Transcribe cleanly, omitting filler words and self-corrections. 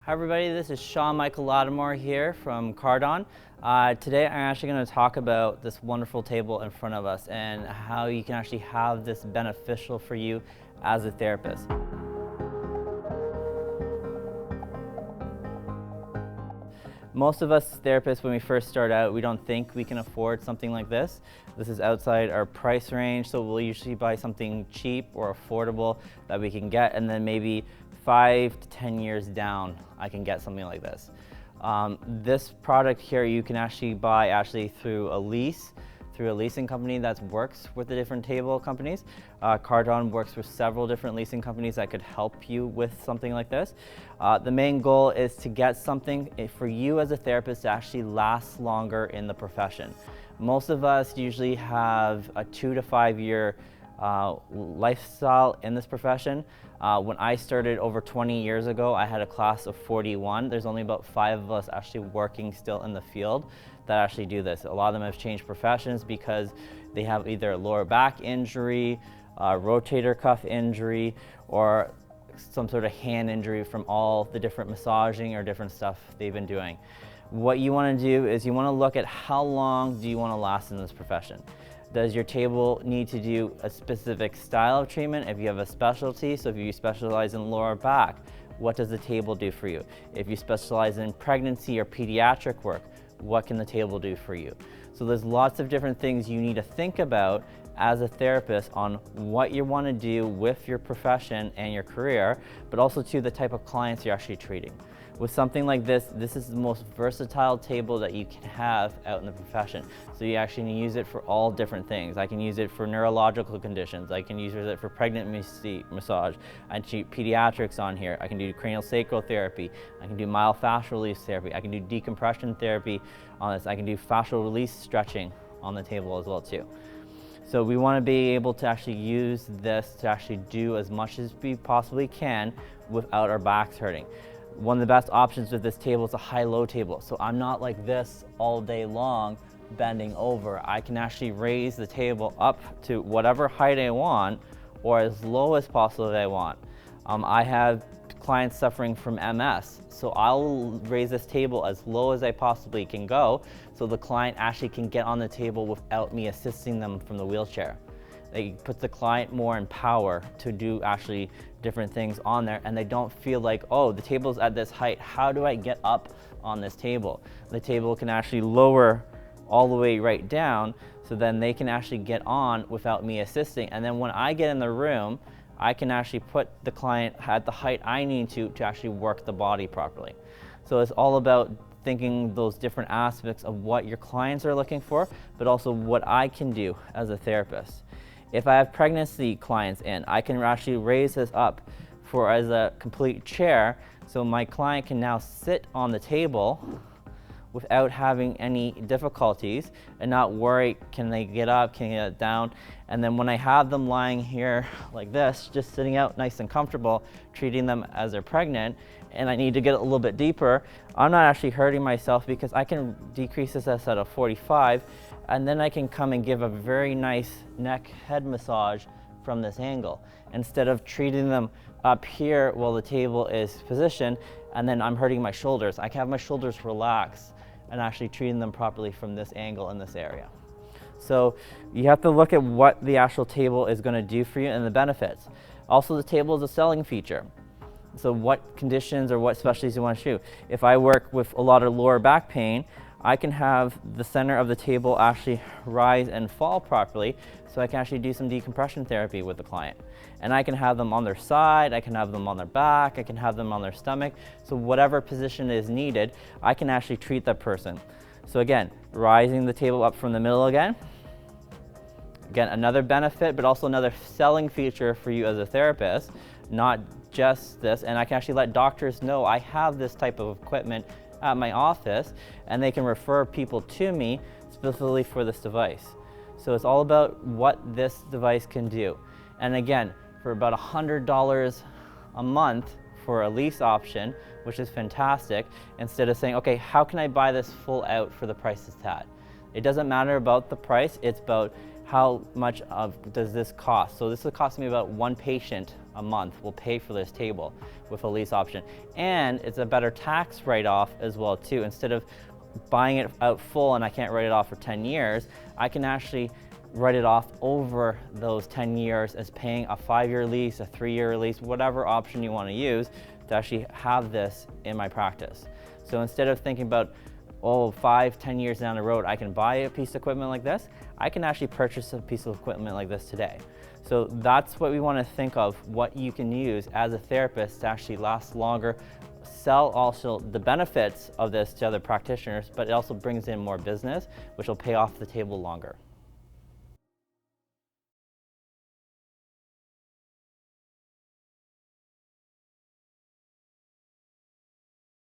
Hi everybody, this is Michael Latimour here from Cardon. Today I'm actually going to talk about this wonderful table in front of us and how you can actually have this beneficial for you as a therapist. Most of us therapists, when we first start out, we don't think we can afford something like this. This is outside our price range, so we'll usually buy something cheap or affordable that we can get, and then maybe 5 to 10 years down, I can get something like this. This product here you can actually buy through a leasing company that works with the different table companies. Cardon works with several different leasing companies that could help you with something like this. The main goal is to get something for you as a therapist to actually last longer in the profession. Most of us usually have a 2 to 5 year lifestyle in this profession. When I started over 20 years ago, I had a class of 41. There's only about 5 of us actually working still in the field that actually do this. A lot of them have changed professions because they have either a lower back injury, rotator cuff injury, or some sort of hand injury from all the different massaging or different stuff they've been doing. What you want to do is you want to look at how long do you want to last in this profession. Does your table need to do a specific style of treatment? If you have a specialty, so if you specialize in lower back, what does the table do for you? If you specialize in pregnancy or pediatric work, what can the table do for you? So there's lots of different things you need to think about as a therapist on what you want to do with your profession and your career, but also to the type of clients you're actually treating. With something like this, this is the most versatile table that you can have out in the profession. So you actually can use it for all different things. I can use it for neurological conditions. I can use it for pregnancy massage. I can do pediatrics on here. I can do cranial sacral therapy. I can do myofascial release therapy. I can do decompression therapy on this. I can do fascial release stretching on the table as well too. So we want to be able to actually use this to actually do as much as we possibly can without our backs hurting. One of the best options with this table is a high-low table. So I'm not like this all day long bending over. I can actually raise the table up to whatever height I want or as low as possible that I want. I have clients suffering from MS, so I'll raise this table as low as I possibly can go so the client actually can get on the table without me assisting them from the wheelchair. It puts the client more in power to do actually different things on there, and they don't feel like, oh, the table's at this height, how do I get up on this table? The table can actually lower all the way right down, so then they can actually get on without me assisting. And then when I get in the room, I can actually put the client at the height I need to actually work the body properly. So it's all about thinking those different aspects of what your clients are looking for, but also what I can do as a therapist. If I have pregnancy clients in, I can actually raise this up as a complete chair, so my client can now sit on the table without having any difficulties and not worry, can they get up, can they get down? And then when I have them lying here like this, just sitting out nice and comfortable, treating them as they're pregnant, and I need to get a little bit deeper, I'm not actually hurting myself because I can decrease this at a 45, and then I can come and give a very nice neck head massage from this angle, instead of treating them up here while the table is positioned, and then I'm hurting my shoulders. I can have my shoulders relax and actually treating them properly from this angle in this area. So you have to look at what the actual table is going to do for you and the benefits. Also, the table is a selling feature. So what conditions or what specialties you want to do. If I work with a lot of lower back pain, I can have the center of the table actually rise and fall properly, so I can actually do some decompression therapy with the client. And I can have them on their side, I can have them on their back, I can have them on their stomach. So whatever position is needed, I can actually treat that person. So again, rising the table up from the middle again. Again, another benefit, but also another selling feature for you as a therapist, not just this. And I can actually let doctors know I have this type of equipment at my office, and they can refer people to me specifically for this device. So it's all about what this device can do. And again, for about $100 a month for a lease option, which is fantastic, instead of saying, okay, how can I buy this full out for the price it's at? It doesn't matter about the price, it's about how much does this cost. So this will cost me about one patient a month will pay for this table with a lease option. And it's a better tax write-off as well too. Instead of buying it out full and I can't write it off for 10 years, I can actually write it off over those 10 years as paying a 5-year lease, a 3-year lease, whatever option you want to use to actually have this in my practice. So instead of thinking about, oh, 5, 10 years down the road, I can buy a piece of equipment like this, I can actually purchase a piece of equipment like this today. So that's what we want to think of, what you can use as a therapist to actually last longer, sell also the benefits of this to other practitioners, but it also brings in more business, which will pay off the table longer.